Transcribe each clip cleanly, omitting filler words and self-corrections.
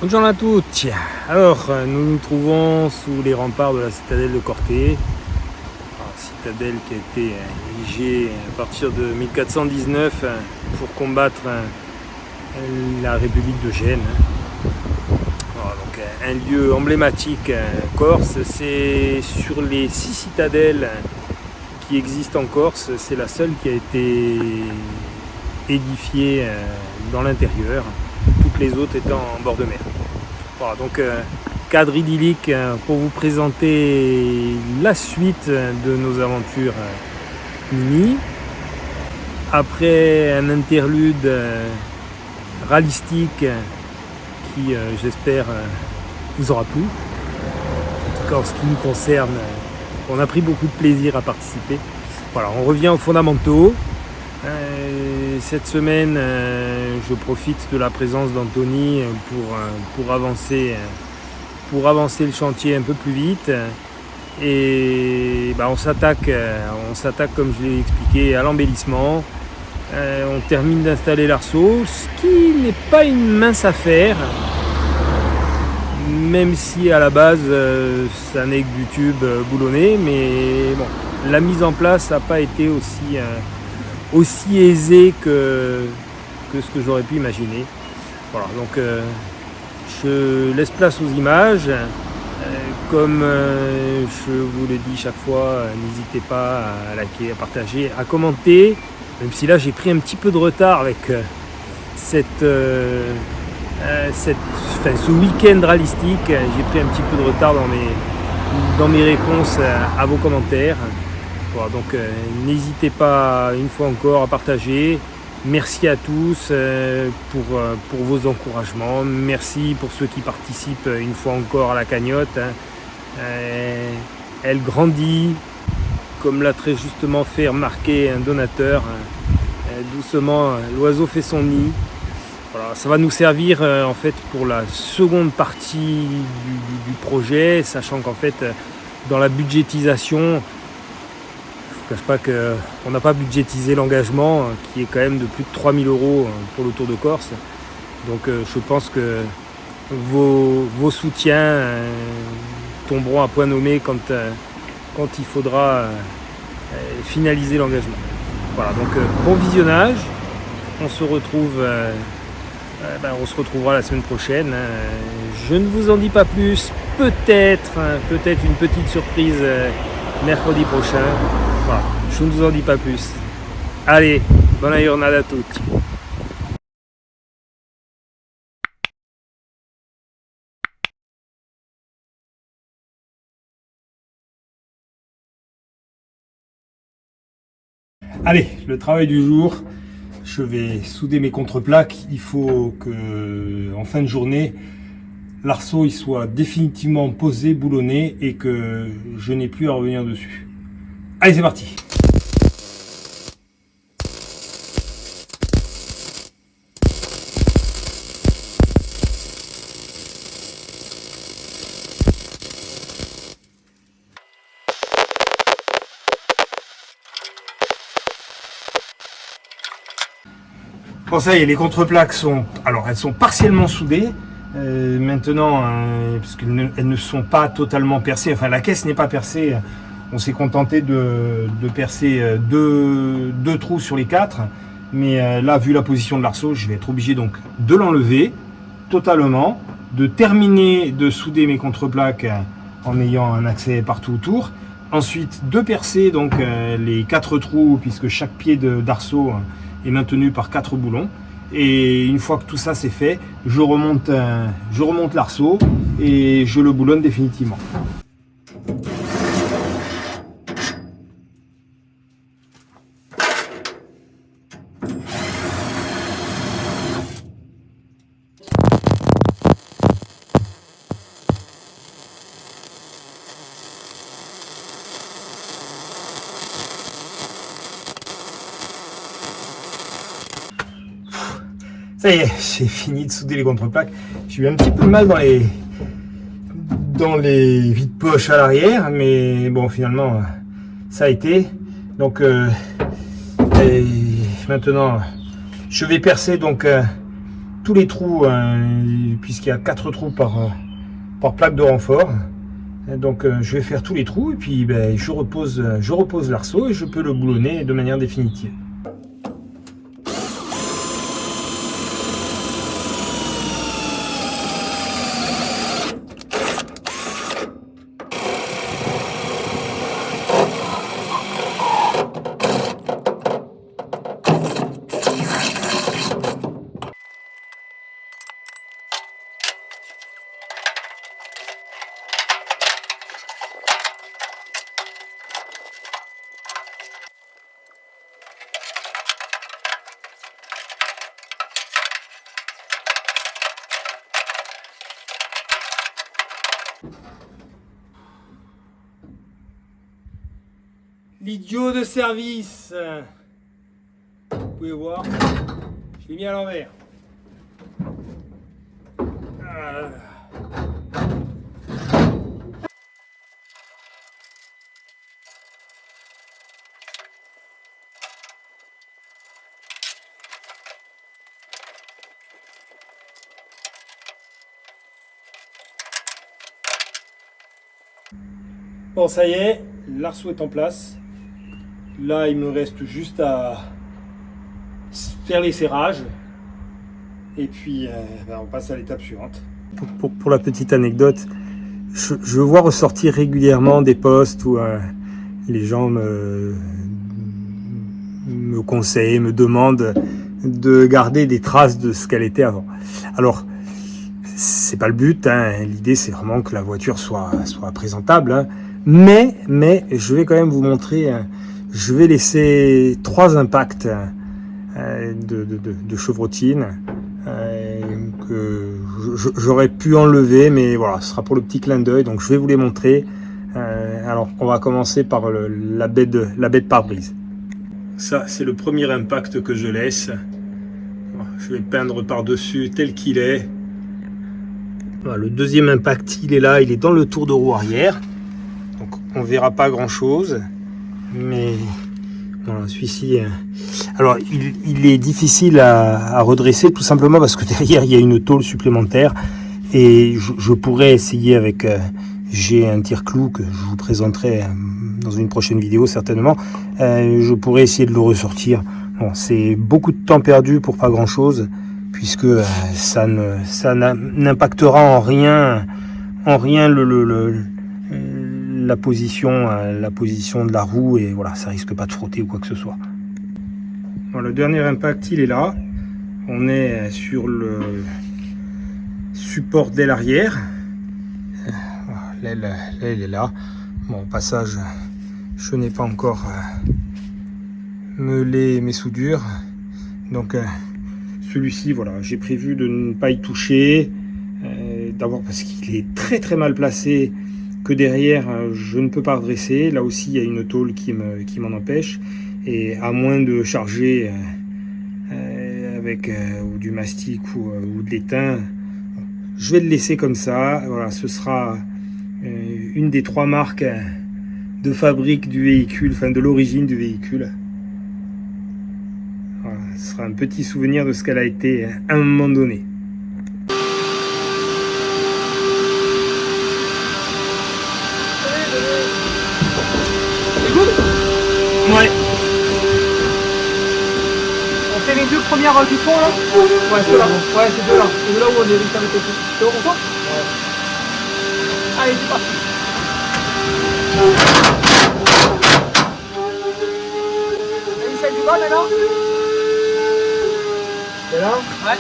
Bonjour à tous. Alors, nous nous trouvons sous les remparts de la citadelle de Corté. Citadelle qui a été érigée à partir de 1419 pour combattre la République de Gênes. Voilà, donc, un lieu emblématique corse. C'est sur les 6 citadelles qui existent en Corse, c'est la seule qui a été édifiée dans l'intérieur, toutes les autres étant en bord de mer. Voilà, donc cadre idyllique pour vous présenter la suite de nos aventures mini. Après un interlude rallistique qui, j'espère, vous aura plu. En tout cas, en ce qui nous concerne, on a pris beaucoup de plaisir à participer. Voilà, on revient aux fondamentaux. Cette semaine, je profite de la présence d'Anthony pour avancer le chantier un peu plus vite. Et on s'attaque, comme je l'ai expliqué, à l'embellissement. On termine d'installer l'arceau, ce qui n'est pas une mince affaire, même si à la base, ça n'est que du tube boulonné. Mais bon, la mise en place n'a pas été aussi aisé que ce que j'aurais pu imaginer. Voilà, donc je laisse place aux images. Comme je vous le dis chaque fois, n'hésitez pas à liker, à partager, à commenter, même si là j'ai pris un petit peu de retard avec ce week-end rallistique. J'ai pris un petit peu de retard dans mes réponses à vos commentaires. Voilà, donc n'hésitez pas une fois encore à partager. Merci à tous pour vos encouragements. Merci pour ceux qui participent une fois encore à la cagnotte. Elle grandit, comme l'a très justement fait remarquer un donateur. Doucement, l'oiseau fait son nid. Voilà, ça va nous servir en fait pour la seconde partie du projet, sachant qu'en fait dans la budgétisation, je ne cache pas qu'on n'a pas budgétisé l'engagement qui est quand même de plus de 3 000 € pour le Tour de Corse. Donc je pense que vos soutiens tomberont à point nommé quand il faudra finaliser l'engagement. Voilà, donc bon visionnage. On se retrouvera la semaine prochaine. Je ne vous en dis pas plus. Peut-être une petite surprise mercredi prochain. Voilà, je ne vous en dis pas plus. Allez, buona giornata a tutti. Allez, le travail du jour. Je vais souder mes contreplaques. Il faut que, en fin de journée, l'arceau il soit définitivement posé, boulonné et que je n'ai plus à revenir dessus. Allez, c'est parti! Bon, ça y est, les contreplaques elles sont partiellement soudées. Maintenant, parce qu'elles ne sont pas totalement percées, enfin la caisse n'est pas percée, on s'est contenté de percer deux trous sur les 4. Mais là, vu la position de l'arceau, je vais être obligé donc de l'enlever totalement, de terminer de souder mes contreplaques en ayant un accès partout autour. Ensuite, de percer donc les 4 trous, puisque chaque pied d'arceau est maintenu par 4 boulons. Et une fois que tout ça c'est fait, je remonte l'arceau et je le boulonne définitivement. Ça y est, j'ai fini de souder les contreplaques. J'ai eu un petit peu de mal dans les vides-poches à l'arrière, mais bon, finalement, ça a été. Donc, maintenant, je vais percer donc tous les trous, puisqu'il y a 4 trous par plaque de renfort. Donc je vais faire tous les trous et puis ben, je repose l'arceau et je peux le boulonner de manière définitive. L'idiot de service. Vous pouvez voir, je l'ai mis à l'envers. Bon, ça y est, l'arceau est en place. Là, il me reste juste à faire les serrages. Et puis, on passe à l'étape suivante. Pour la petite anecdote, je vois ressortir régulièrement des posts où les gens me conseillent, me demandent de garder des traces de ce qu'elle était avant. Alors, c'est pas le but, hein. L'idée c'est vraiment que la voiture soit présentable, hein. Mais je vais quand même vous montrer, je vais laisser 3 impacts de chevrotine que j'aurais pu enlever, mais voilà, ce sera pour le petit clin d'œil, donc je vais vous les montrer. Alors on va commencer par la baie de pare-brise. Ça c'est le premier impact que je laisse. Je vais peindre par-dessus tel qu'il est. Voilà, le deuxième impact, il est là, il est dans le tour de roue arrière. Donc on verra pas grand chose, mais voilà, celui-ci. Alors il est difficile à redresser tout simplement parce que derrière il y a une tôle supplémentaire et je pourrais essayer avec. J'ai un tire-clou que je vous présenterai dans une prochaine vidéo certainement. Je pourrais essayer de le ressortir. Bon, c'est beaucoup de temps perdu pour pas grand chose, puisque ça n'impactera en rien la position de la roue, et voilà, ça risque pas de frotter ou quoi que ce soit. Bon, le dernier impact, il est là. On est sur le support d'aile arrière. L'aile est là. Bon, au passage, je n'ai pas encore meulé mes soudures, donc celui-ci, voilà, j'ai prévu de ne pas y toucher, d'abord parce qu'il est très mal placé, que derrière je ne peux pas redresser. Là aussi il y a une tôle qui m'en empêche, et à moins de charger avec ou du mastic ou de l'étain, je vais le laisser comme ça. Voilà, ce sera une des 3 marques de fabrique du véhicule, enfin de l'origine du véhicule. Voilà, ce sera un petit souvenir de ce qu'elle a été à un moment donné. C'est good ? Ouais. On fait les 2 premières du fond là ? Ouais, ceux-là. Ouais, c'est deux là. C'est là où on est vite avec le coup. C'est bon pour toi ? Ouais. Allez, c'est parti. T'as mis celle du bas maintenant ? C'est là ? Ouais.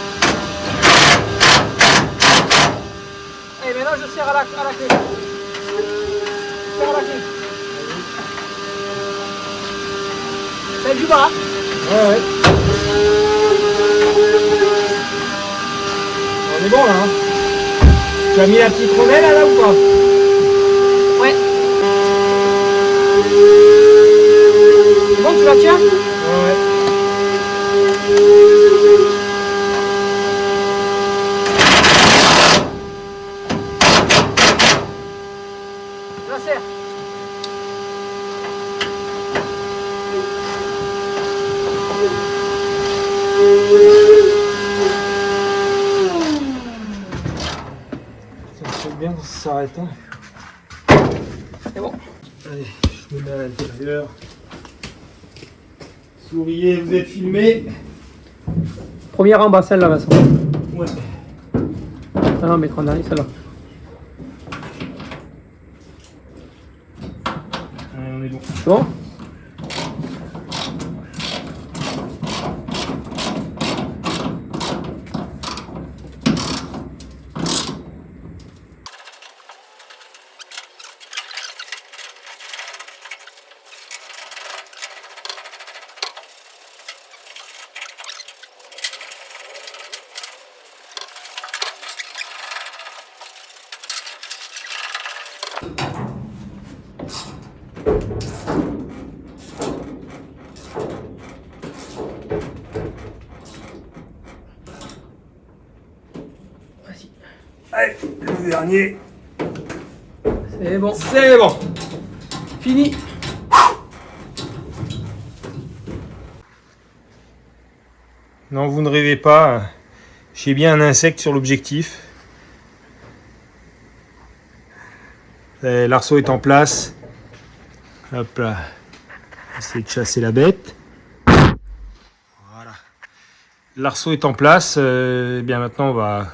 Et maintenant je serre à la clé. Je serre à la clé. Celle du bas ? Ouais. On est bon là, hein. Tu as mis la petite rondelle là ou pas ? Ouais. C'est bon, tu la tiens ? Ouais. Je la serre. on s'arrête. Hein. C'est bon. Allez, je me mets à l'intérieur. Souriez, vous êtes filmé. Première en bas, celle-là, Vincent. Ouais. Ah non, mettre en dernier, celle-là. Allez, on est bon. C'est bon? Vas-y. Allez, le dernier. C'est bon. C'est bon. Fini. Non, vous ne rêvez pas. J'ai bien un insecte sur l'objectif. L'arceau est en place. Hop là. Essayer de chasser la bête. Voilà. L'arceau est en place. Eh bien maintenant, on va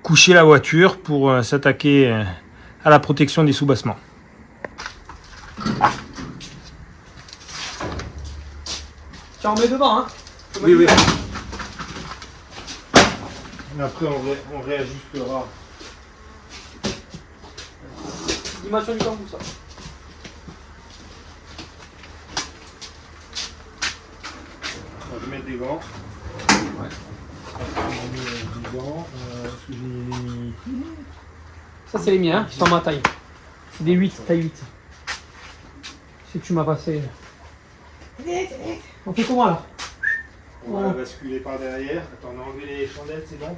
coucher la voiture pour s'attaquer à la protection des soubassements. Tu en mets devant, hein? Oui, oui. Après, on réajustera. Dimension du bambou, ça. Je vais mettre des gants. Ouais. Des gants. Est-ce que j'ai mis... Ça, c'est les miens, hein, qui sont à ma taille. C'est des 8, taille 8. C'est que tu m'as passé. On fait comment là? On va la basculer par derrière. Attends, on a enlevé les chandelles, c'est bon?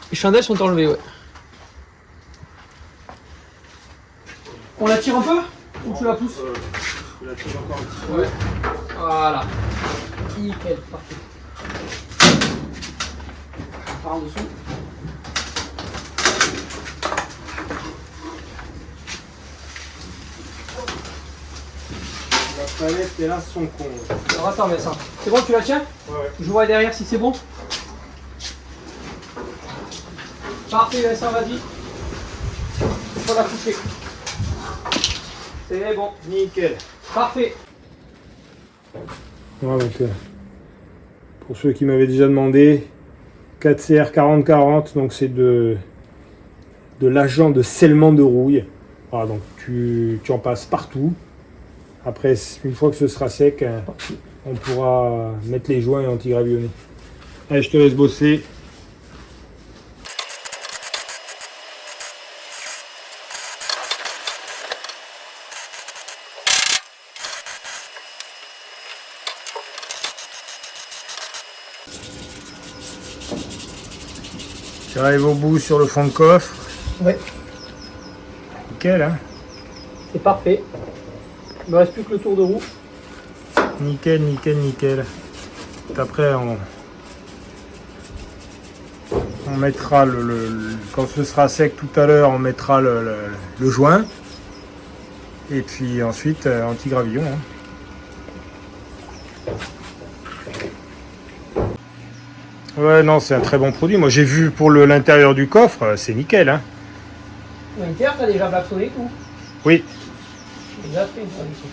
Les chandelles sont enlevées, ouais. On la tire un peu? Ou tu la pousses? Je la tire encore un petit peu. Ouais. Voilà. Nickel, parfait. On part en dessous. La palette et là son con. Alors attends, Vincent. C'est bon, tu la tiens? Ouais. Je vois derrière si c'est bon. Parfait, Vincent, vas-y. Il faut la coucher. C'est bon. Nickel. Parfait. Voilà, donc, pour ceux qui m'avaient déjà demandé, 4CR 4040, donc c'est de l'agent de scellement de rouille. Voilà, donc tu en passes partout. Après, une fois que ce sera sec, on pourra mettre les joints et anti-gravillonner. Allez, je te laisse bosser. J'arrive au bout sur le fond de coffre. Ouais. Nickel, hein? C'est parfait. Il me reste plus que le tour de roue. Nickel, nickel, nickel. Après, on mettra quand ce sera sec tout à l'heure, on mettra le joint. Et puis ensuite, anti-gravillon. Hein. Ouais, non, c'est un très bon produit. Moi, j'ai vu pour l'intérieur du coffre, c'est nickel. Hein. L'intérieur, t'as déjà blacksonné et tout? Oui. J'ai déjà fait une fois ici.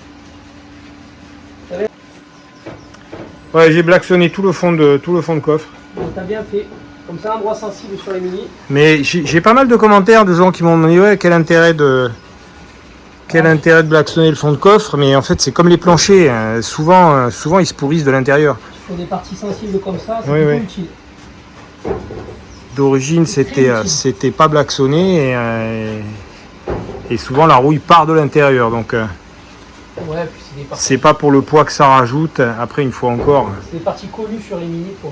Ouais, j'ai blacksonné tout le fond de coffre. Donc t'as bien fait. Comme ça, endroit sensible sur les mini. Mais j'ai pas mal de commentaires de gens qui m'ont demandé ouais, quel intérêt de blacksonner le fond de coffre. Mais en fait, c'est comme les planchers. Hein. Souvent, ils se pourrissent de l'intérieur. Sur des parties sensibles comme ça, c'est Oui, plutôt oui. utile. D'origine, c'était pas blacksonné et souvent la rouille part de l'intérieur. Donc, Ouais, puis c'est des parties. c'est pas pour le poids que ça rajoute. Après, une fois encore, C'est des parties connues sur les mini pour.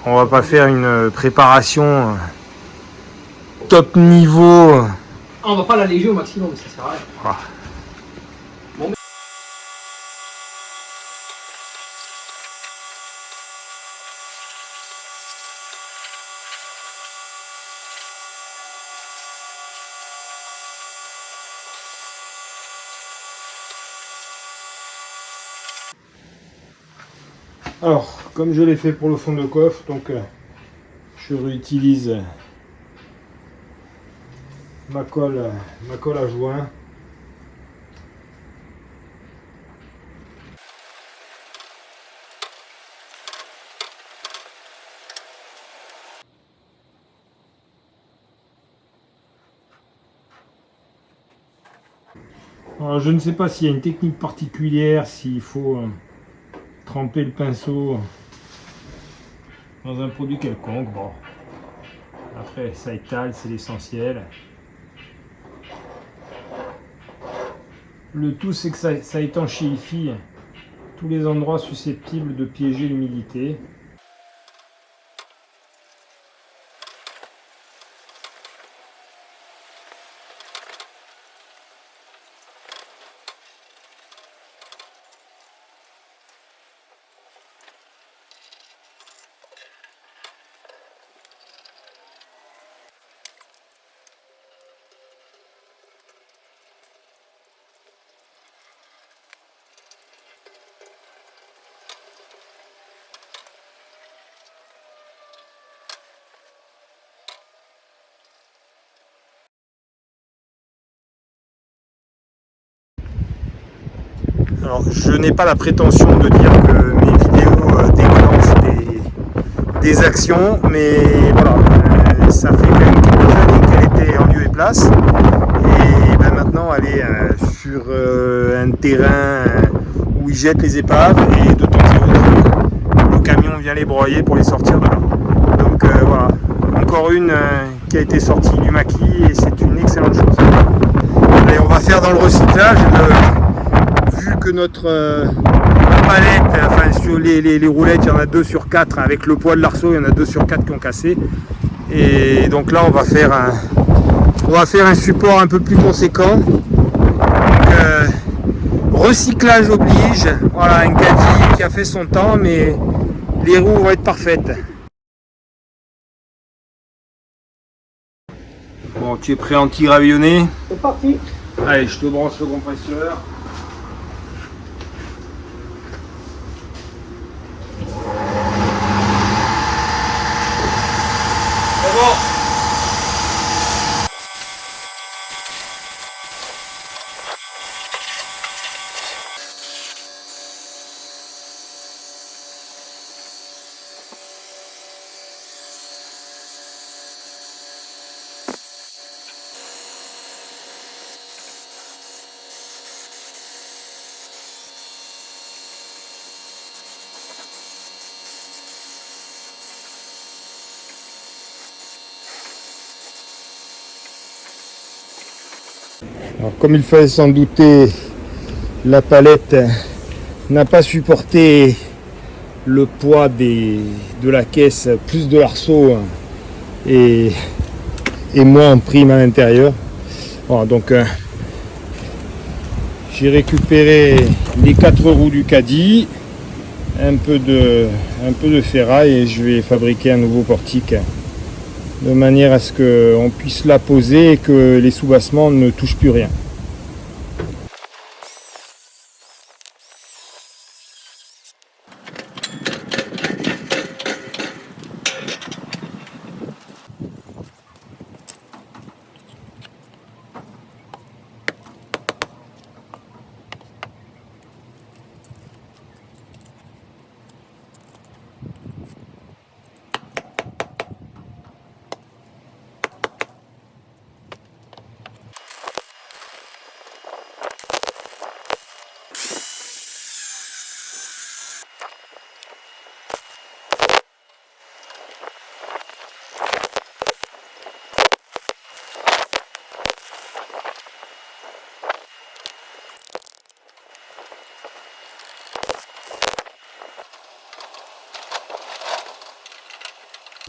on va pas faire une préparation top niveau. Ah, on va pas l'alléger au maximum, ça sert à rien. Voilà. Alors, comme je l'ai fait pour le fond de coffre, donc je réutilise ma colle à joint. Alors, je ne sais pas s'il y a une technique particulière, s'il faut tremper le pinceau dans un produit quelconque. Bon, après ça étale, c'est l'essentiel. Le tout, c'est que ça étanchéifie tous les endroits susceptibles de piéger l'humidité. Alors, je n'ai pas la prétention de dire que mes vidéos déclenchent des actions, mais voilà, ça fait quand même quelques années qu'elle était en lieu et place. Et ben maintenant, elle est sur un terrain où ils jettent les épaves et de temps en temps, le camion vient les broyer pour les sortir de là. Donc voilà, encore une qui a été sortie du maquis et c'est une excellente chose. Et on va faire dans le recyclage. Vu que notre palette, enfin sur les roulettes, il y en a 2 sur 4 avec le poids de l'arceau, il y en a 2 sur 4 qui ont cassé. Et donc là, on va faire un support un peu plus conséquent. Donc, recyclage oblige. Voilà, un caddie qui a fait son temps, mais les roues vont être parfaites. Bon, tu es prêt à anti-gravillonner? C'est parti. Allez, je te branche le compresseur. Alors, comme il fallait s'en douter, la palette n'a pas supporté le poids de la caisse, plus de l'arceau et moins en prime à l'intérieur. Voilà, donc j'ai récupéré les 4 roues du caddie, un peu de ferraille et je vais fabriquer un nouveau portique de manière à ce qu'on puisse la poser et que les soubassements ne touchent plus rien.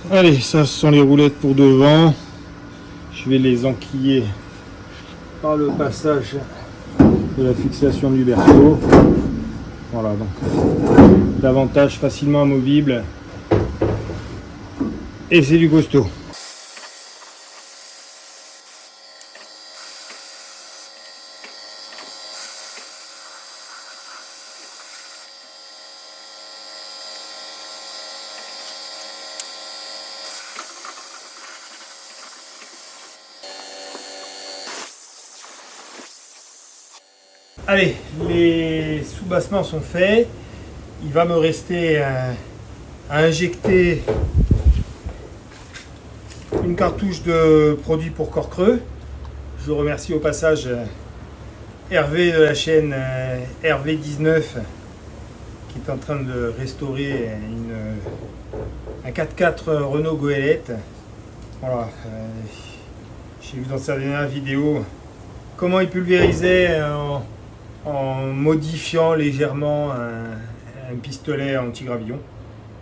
Allez, ça ce sont les roulettes pour devant. Je vais les enquiller par le passage de la fixation du berceau. Voilà, donc davantage facilement amovible. Et c'est du costaud. Allez, les soubassements sont faits. Il va me rester à injecter une cartouche de produit pour corps creux. Je remercie au passage Hervé de la chaîne Hervé19 qui est en train de restaurer un 4x4 Renault Goélette. Voilà, j'ai vu dans sa dernière vidéo comment il pulvérisait en modifiant légèrement un pistolet anti-gravillon.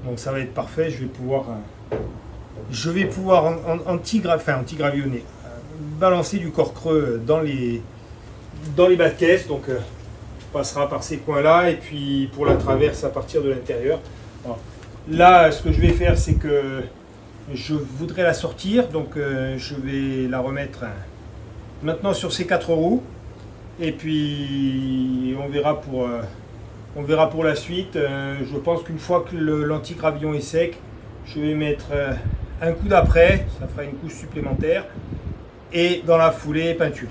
Donc ça va être parfait, je vais pouvoir anti-gravillonner, balancer du corps creux dans les bas de caisse. Donc on passera par ces coins là et puis pour la traverse à partir de l'intérieur. Là ce que je vais faire c'est que je voudrais la sortir, donc je vais la remettre maintenant sur ces 4 roues et puis on verra pour la suite. Je pense qu'une fois que l'anti-gravillon est sec, je vais mettre un coup d'après, ça fera une couche supplémentaire, et dans la foulée peinture.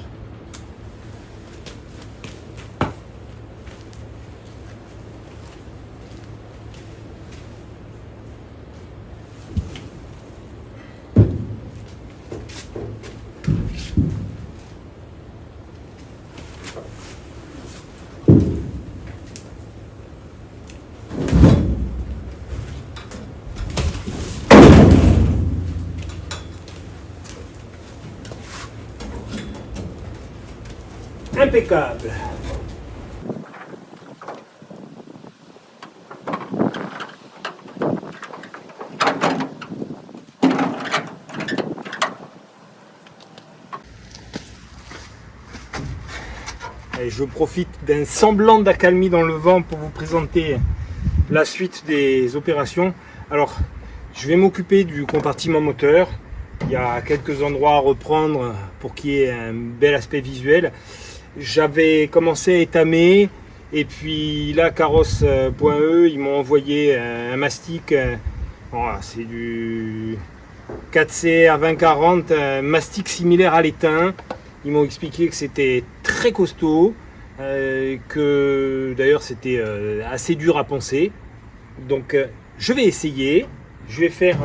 Impeccable. Et je profite d'un semblant d'accalmie dans le vent pour vous présenter la suite des opérations. Alors, je vais m'occuper du compartiment moteur. Il y a quelques endroits à reprendre pour qu'il y ait un bel aspect visuel. J'avais commencé à étamer et puis là Carrosse.e ils m'ont envoyé un mastic, c'est du 4CR 2040, un mastic similaire à l'étain. Ils m'ont expliqué que c'était très costaud, que d'ailleurs c'était assez dur à poncer. Donc je vais essayer, je vais faire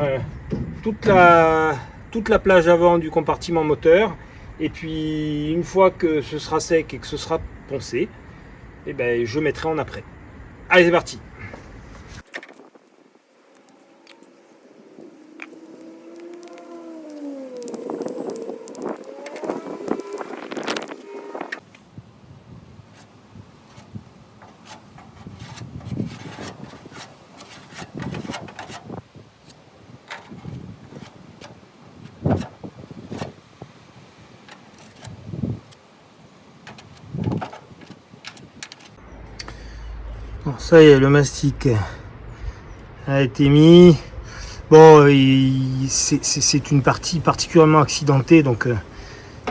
toute la plage avant du compartiment moteur. Et puis une fois que ce sera sec et que ce sera poncé, eh ben, je mettrai en après. Allez, c'est parti. Bon, ça y est, le mastic a été mis. Bon, c'est une partie particulièrement accidentée, donc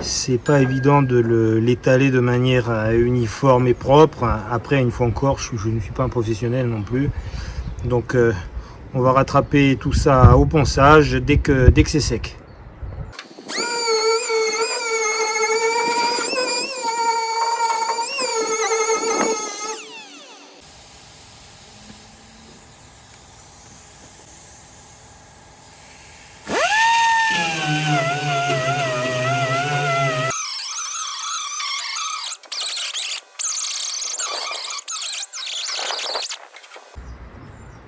c'est pas évident de l'étaler de manière uniforme et propre. Après, une fois encore, je ne suis pas un professionnel non plus, donc on va rattraper tout ça au ponçage dès que c'est sec.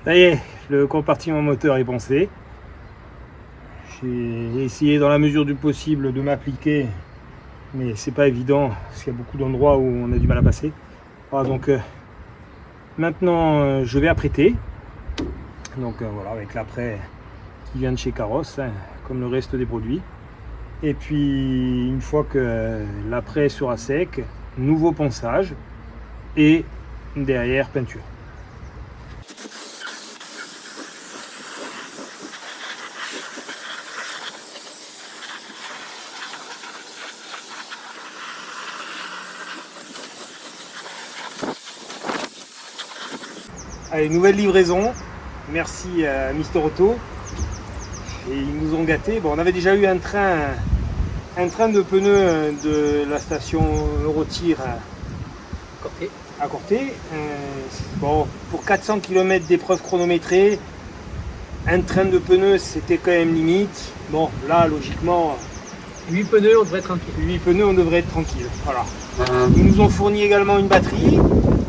Ça y est, le compartiment moteur est poncé. J'ai essayé dans la mesure du possible de m'appliquer, mais c'est pas évident parce qu'il y a beaucoup d'endroits où on a du mal à passer. Voilà, donc maintenant je vais apprêter. Donc voilà, avec l'après qui vient de chez Carrosse, comme le reste des produits. Et puis une fois que l'après sera sec, nouveau ponçage et derrière peinture. Allez, nouvelle livraison. Merci à Mister Auto. Et ils nous ont gâtés. Bon, on avait déjà eu un train de pneus de la station Eurotir Corté. à Corté. Bon, pour 400 km d'épreuve chronométrée, un train de pneus, c'était quand même limite. Bon, là, logiquement, 8 pneus, on devrait être tranquille. 8 pneus, on devrait être tranquille. Voilà. Ils nous ont fourni également une batterie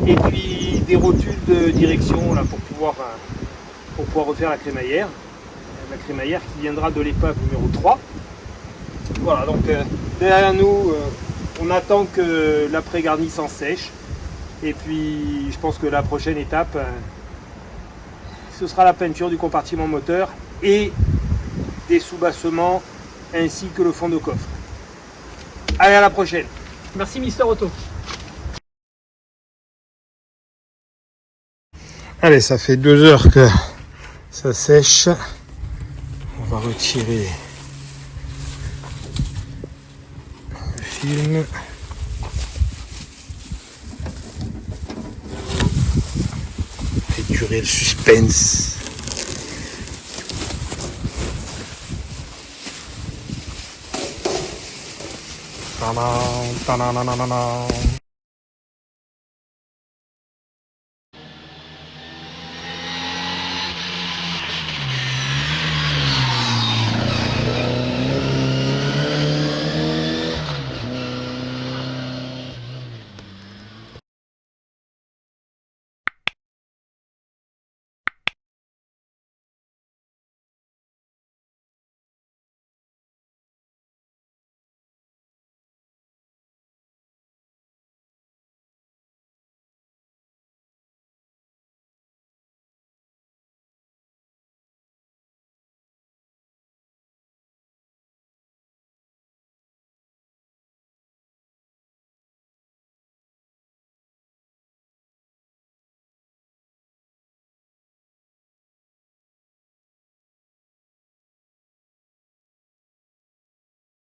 et puis des rotules de direction là, pour pouvoir refaire la crémaillère. La crémaillère qui viendra de l'épave numéro 3. Voilà, donc derrière nous, on attend que l'après-garnissance sèche. Et puis, je pense que la prochaine étape, ce sera la peinture du compartiment moteur et des soubassements ainsi que le fond de coffre. Allez, à la prochaine. Merci Mister Auto. Allez, ça fait 2 heures que ça sèche. On va retirer le film. Fait durer le suspense. Tadam, tadam, tadam, tadam.